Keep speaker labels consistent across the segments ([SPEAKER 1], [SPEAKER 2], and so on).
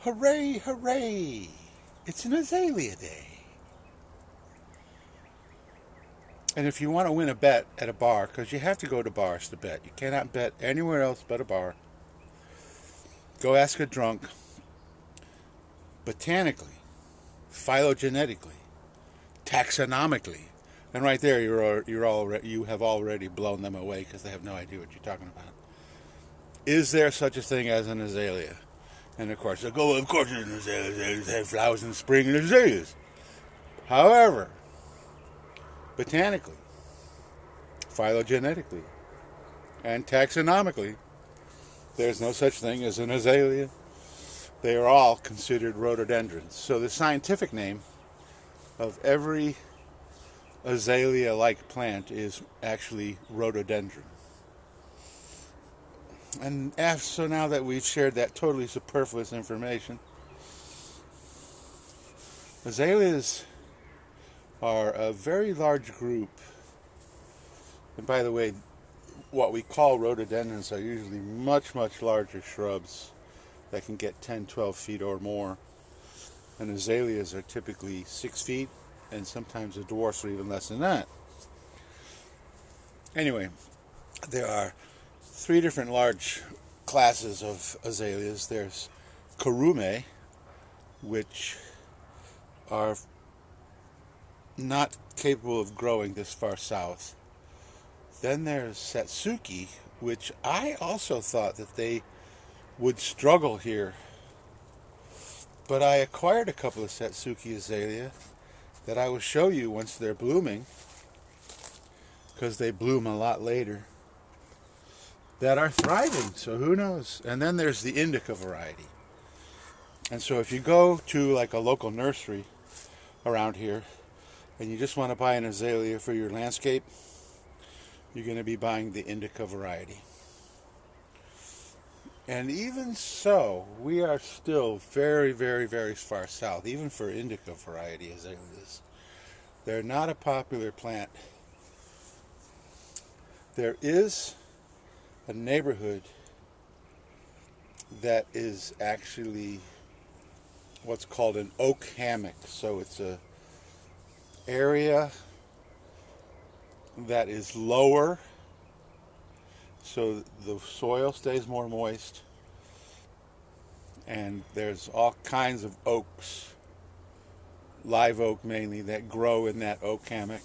[SPEAKER 1] Hooray, hooray! It's an Azalea day. And if you want to win a bet at a bar, because you have to go to bars to bet, you cannot bet anywhere else but a bar, go ask a drunk, botanically, phylogenetically, taxonomically, and right there you have already blown them away because they have no idea what you're talking about. Is there such a thing as an azalea? And of course, they'll go, well, of course there's an azalea. They have flowers in the spring and azaleas. However, botanically, phylogenetically, and taxonomically, there's no such thing as an azalea. They are all considered rhododendrons. So the scientific name of every azalea-like plant is actually rhododendron. And so now that we've shared that totally superfluous information, azaleas are a very large group. And by the way, what we call rhododendrons are usually much, much larger shrubs that can get 10, 12 feet or more. And azaleas are typically 6 feet, and sometimes the dwarfs are even less than that. Anyway, there are 3 different large classes of azaleas. There's kurume, which are not capable of growing this far south. Then there's satsuki, which I also thought that they would struggle here. But I acquired a couple of satsuki azalea that I will show you once they're blooming, because they bloom a lot later, that are thriving, so who knows. And then there's the indica variety. And so if you go to like a local nursery around here and you just want to buy an azalea for your landscape, you're going to be buying the indica variety. And even so, we are still very, very, very far south, even for indica variety azaleas. They're not a popular plant. There is a neighborhood that is actually what's called an oak hammock. So it's a area that is lower, so the soil stays more moist, and there's all kinds of oaks, live oak mainly, that grow in that oak hammock.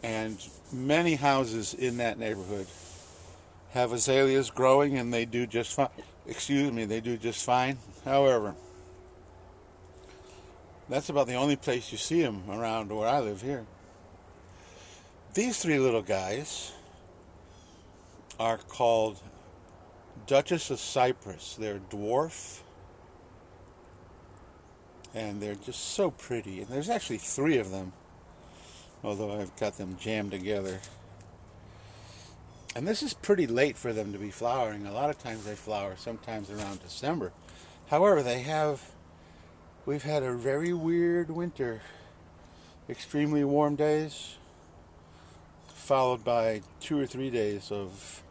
[SPEAKER 1] And many houses in that neighborhood have azaleas growing, and they do just fine. They do just fine. However, that's about the only place you see them around where I live here. These 3 little guys are called Duchess of Cypress. They're dwarf, and they're just so pretty. And there's actually 3 of them, although I've got them jammed together. And this is pretty late for them to be flowering. A lot of times they flower sometimes around December. However, we've had a very weird winter. Extremely warm days, followed by 2 or 3 days of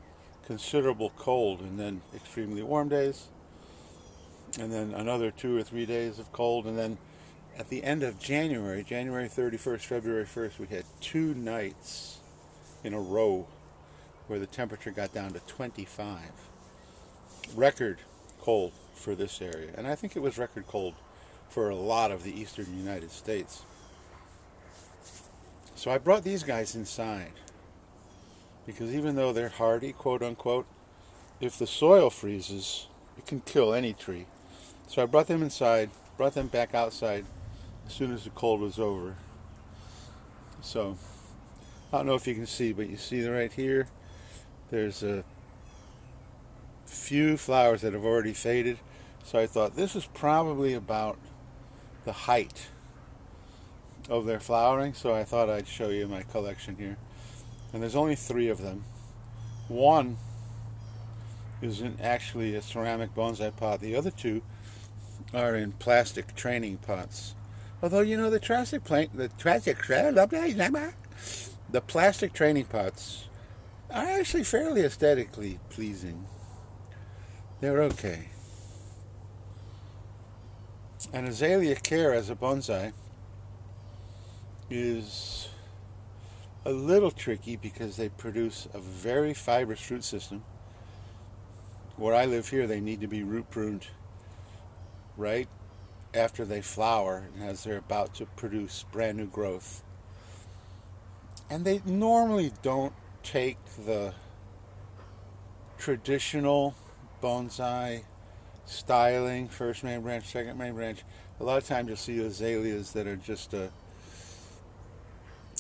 [SPEAKER 1] considerable cold, and then extremely warm days, and then another 2 or 3 days of cold, and then at the end of January 31st, February 1st, we had 2 nights in a row where the temperature got down to 25. Record cold for this area, and I think it was record cold for a lot of the eastern United States. So I brought these guys inside, because even though they're hardy, quote unquote, if the soil freezes, it can kill any tree. So I brought them inside, brought them back outside as soon as the cold was over. So I don't know if you can see, but you see right here, there's a few flowers that have already faded. So I thought this is probably about the height of their flowering, so I thought I'd show you my collection here. And there's only 3 of them. One is in actually a ceramic bonsai pot. The other 2 are in plastic training pots. Although, you know, the plastic training pots are actually fairly aesthetically pleasing. They're okay. An azalea care as a bonsai is a little tricky because they produce a very fibrous fruit system. Where I live here, they need to be root pruned right after they flower and as they're about to produce brand new growth. And they normally don't take the traditional bonsai styling, first main branch, second main branch. A lot of times you'll see azaleas that are just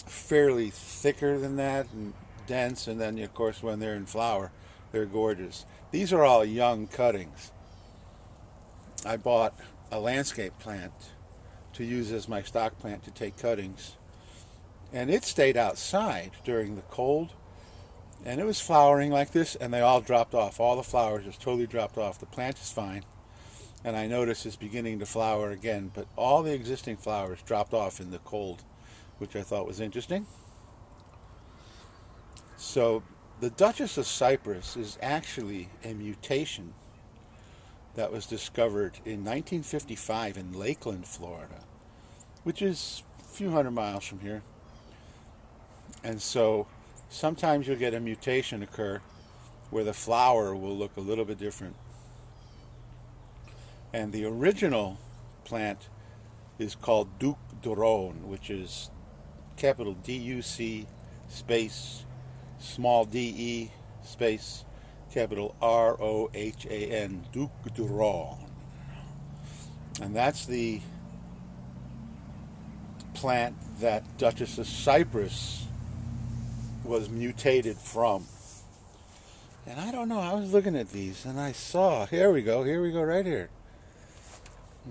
[SPEAKER 1] fairly thicker than that and dense, and then of course when they're in flower, they're gorgeous. These are all young cuttings. I bought a landscape plant to use as my stock plant to take cuttings, and it stayed outside during the cold, and it was flowering like this, and they all dropped off. All the flowers just totally dropped off. The plant is fine, and I notice it's beginning to flower again, but all the existing flowers dropped off in the cold, which I thought was interesting. So the Duchess of Cypress is actually a mutation that was discovered in 1955 in Lakeland, Florida, which is a few hundred miles from here. And so sometimes you'll get a mutation occur where the flower will look a little bit different. And the original plant is called Duc de Rhone, which is capital D-U-C space small d-e space capital R-O-H-A-N, Duc de Rhone. And that's the plant that Duchess of Cypress was mutated from. And I don't know, I was looking at these and I saw, here we go right here.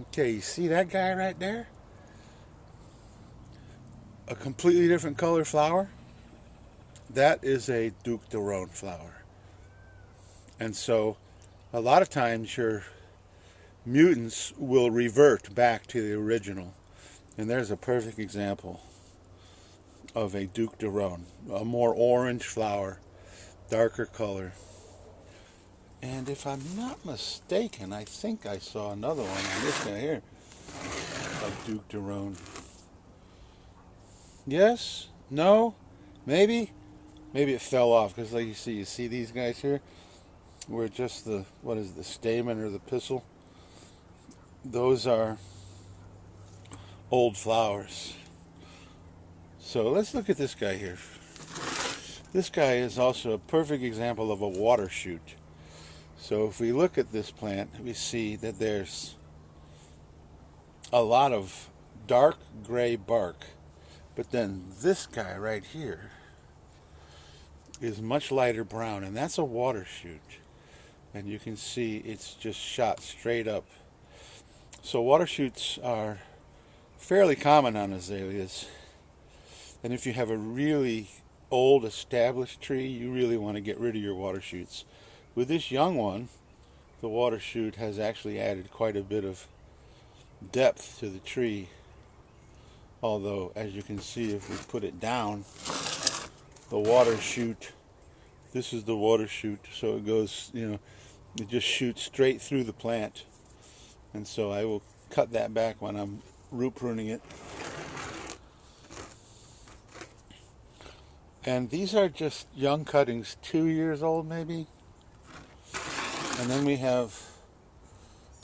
[SPEAKER 1] Okay, you see that guy right there? A completely different color flower. That is a Duc de Rhone flower. And so a lot of times your mutants will revert back to the original. And there's a perfect example of a Duc de Rhone, a more orange flower, darker color. And if I'm not mistaken, I think I saw another one on this guy here, a Duc de Rhone. Yes? No? Maybe? Maybe it fell off, because like you see these guys here, where just the, what is it, the stamen or the pistil? Those are old flowers. So let's look at this guy here. This guy is also a perfect example of a water shoot. So if we look at this plant, we see that there's a lot of dark gray bark. But then this guy right here is much lighter brown, and that's a water shoot. And you can see it's just shot straight up. So water shoots are fairly common on azaleas. And if you have a really old established tree, you really want to get rid of your water shoots. With this young one, the water shoot has actually added quite a bit of depth to the tree. Although, as you can see, if we put it down, the water shoot, this is the water shoot, so it goes, it just shoots straight through the plant. And so I will cut that back when I'm root pruning it. And these are just young cuttings, 2 years old maybe. And then we have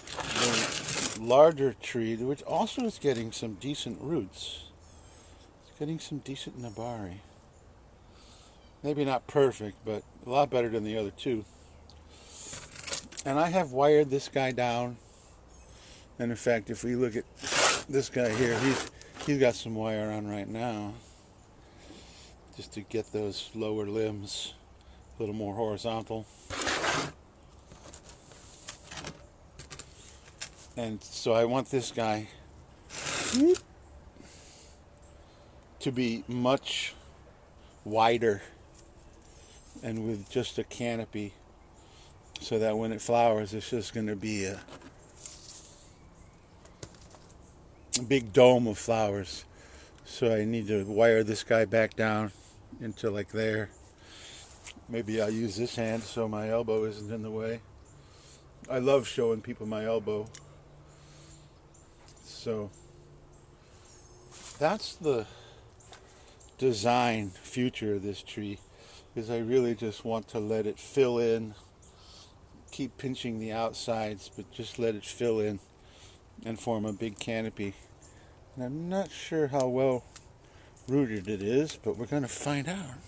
[SPEAKER 1] the larger tree, which also is getting some decent roots. It's getting some decent nabari. Maybe not perfect, but a lot better than the other two. And I have wired this guy down. And in fact, if we look at this guy here, he's got some wire on right now, just to get those lower limbs a little more horizontal. And so I want this guy to be much wider and with just a canopy, so that when it flowers, it's just going to be a big dome of flowers. So I need to wire this guy back down into like there. Maybe I'll use this hand so my elbow isn't in the way. I love showing people my elbow. So that's the design future of this tree, is I really just want to let it fill in, keep pinching the outsides, but just let it fill in and form a big canopy. And I'm not sure how well rooted it is, but we're going to find out.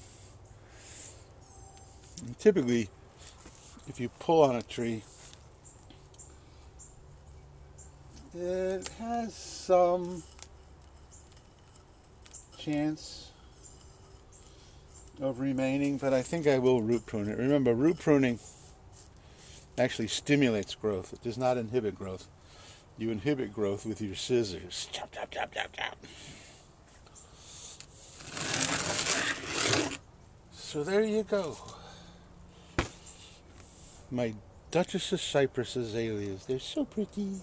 [SPEAKER 1] And typically, if you pull on a tree, it has some chance of remaining, but I think I will root prune it. Remember, root pruning actually stimulates growth. It does not inhibit growth. You inhibit growth with your scissors. Chop, chop, chop, chop, chop. So there you go. My Duchess of Cypress azaleas. They're so pretty.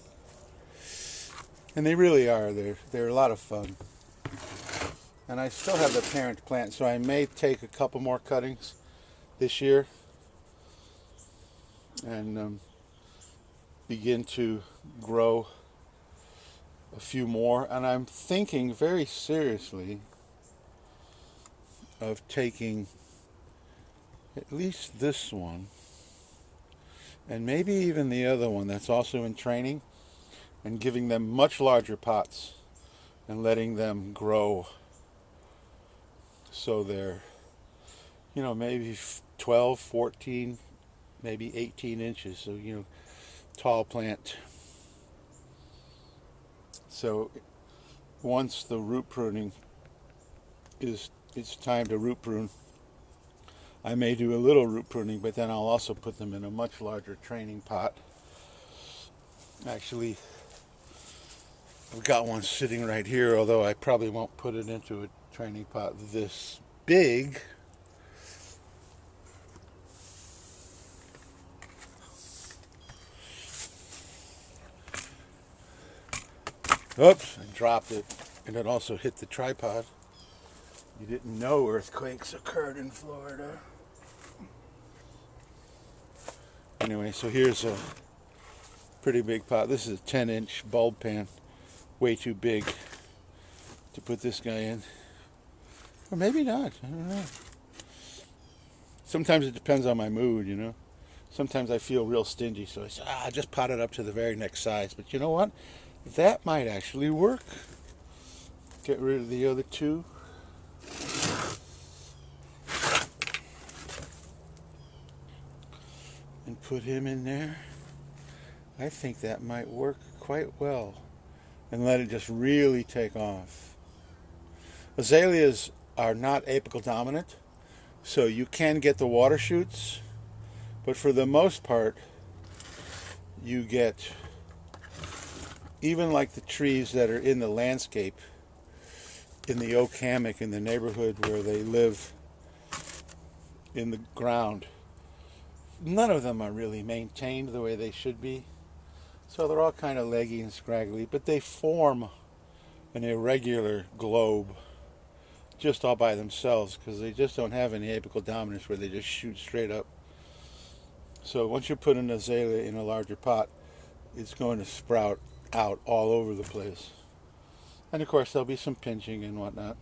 [SPEAKER 1] And they really are. They're a lot of fun. And I still have the parent plant, so I may take a couple more cuttings this year and begin to grow a few more. And I'm thinking very seriously of taking at least this one and maybe even the other one that's also in training, and giving them much larger pots and letting them grow so they're, maybe 12, 14, maybe 18 inches. So, tall plant. So once the root pruning it's time to root prune, I may do a little root pruning, but then I'll also put them in a much larger training pot. Actually, I've got one sitting right here, although I probably won't put it into a training pot this big. Oops, I dropped it, and it also hit the tripod. You didn't know earthquakes occurred in Florida. Anyway, so here's a pretty big pot. This is a 10-inch bulb pan. Way too big to put this guy in. Or maybe not. I don't know. Sometimes it depends on my mood, Sometimes I feel real stingy, so I say, just pot it up to the very next size. But you know what? That might actually work. Get rid of the other two. And put him in there. I think that might work quite well. And let it just really take off. Azaleas are not apical dominant, so you can get the water shoots, but for the most part, you get, even like the trees that are in the landscape, in the oak hammock in the neighborhood where they live in the ground, none of them are really maintained the way they should be. So they're all kind of leggy and scraggly, but they form an irregular globe just all by themselves because they just don't have any apical dominance where they just shoot straight up. So once you put an azalea in a larger pot, it's going to sprout out all over the place. And of course there'll be some pinching and whatnot.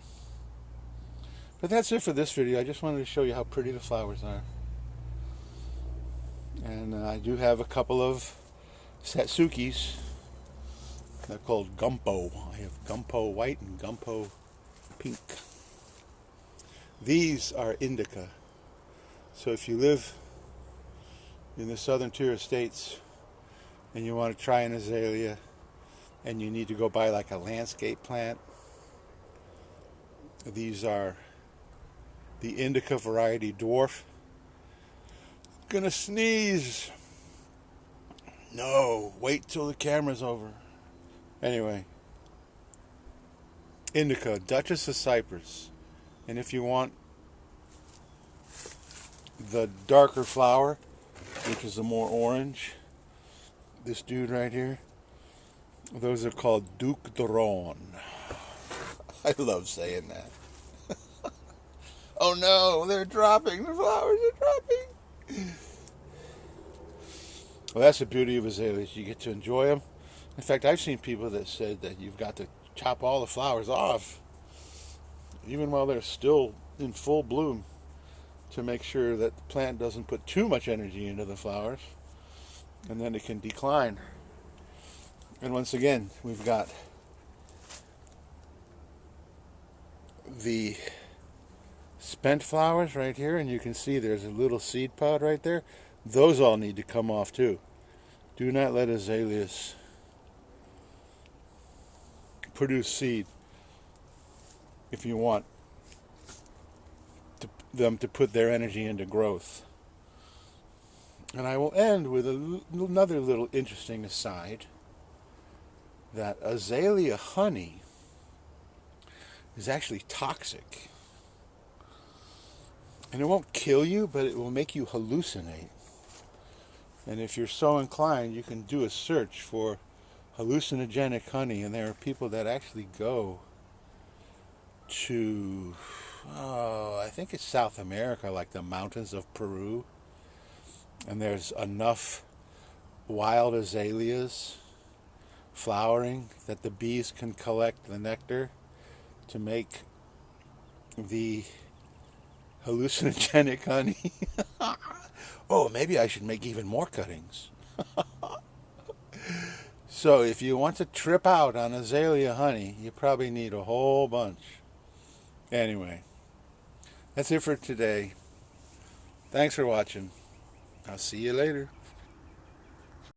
[SPEAKER 1] But that's it for this video. I just wanted to show you how pretty the flowers are. And I do have a couple of Satsukis. They're called Gumpo. I have Gumpo white and Gumpo pink. These are indica. So if you live in the southern tier of states and you want to try an azalea and you need to go buy like a landscape plant, these are the indica variety dwarf. Gonna sneeze. No, wait till the camera's over. Anyway, indica, Duchess of Cypress. And if you want the darker flower, which is the more orange, this dude right here, those are called Duc de Ron. I love saying that. Oh no, they're dropping. The flowers are dropping. Well, that's the beauty of azaleas. You get to enjoy them. In fact, I've seen people that said that you've got to chop all the flowers off, even while they're still in full bloom, to make sure that the plant doesn't put too much energy into the flowers, and then it can decline. And once again, we've got the spent flowers right here, and you can see there's a little seed pod right there. Those all need to come off too. Do not let azaleas produce seed if you want them to put their energy into growth. And I will end with another little interesting aside, that azalea honey is actually toxic. And it won't kill you, but it will make you hallucinate. And if you're so inclined, you can do a search for hallucinogenic honey, and there are people that actually go to, I think it's South America, like the mountains of Peru, and there's enough wild azaleas flowering that the bees can collect the nectar to make the hallucinogenic honey. Oh, maybe I should make even more cuttings. So if you want to trip out on azalea honey, you probably need a whole bunch. Anyway, that's it for today. Thanks for watching. I'll see you later.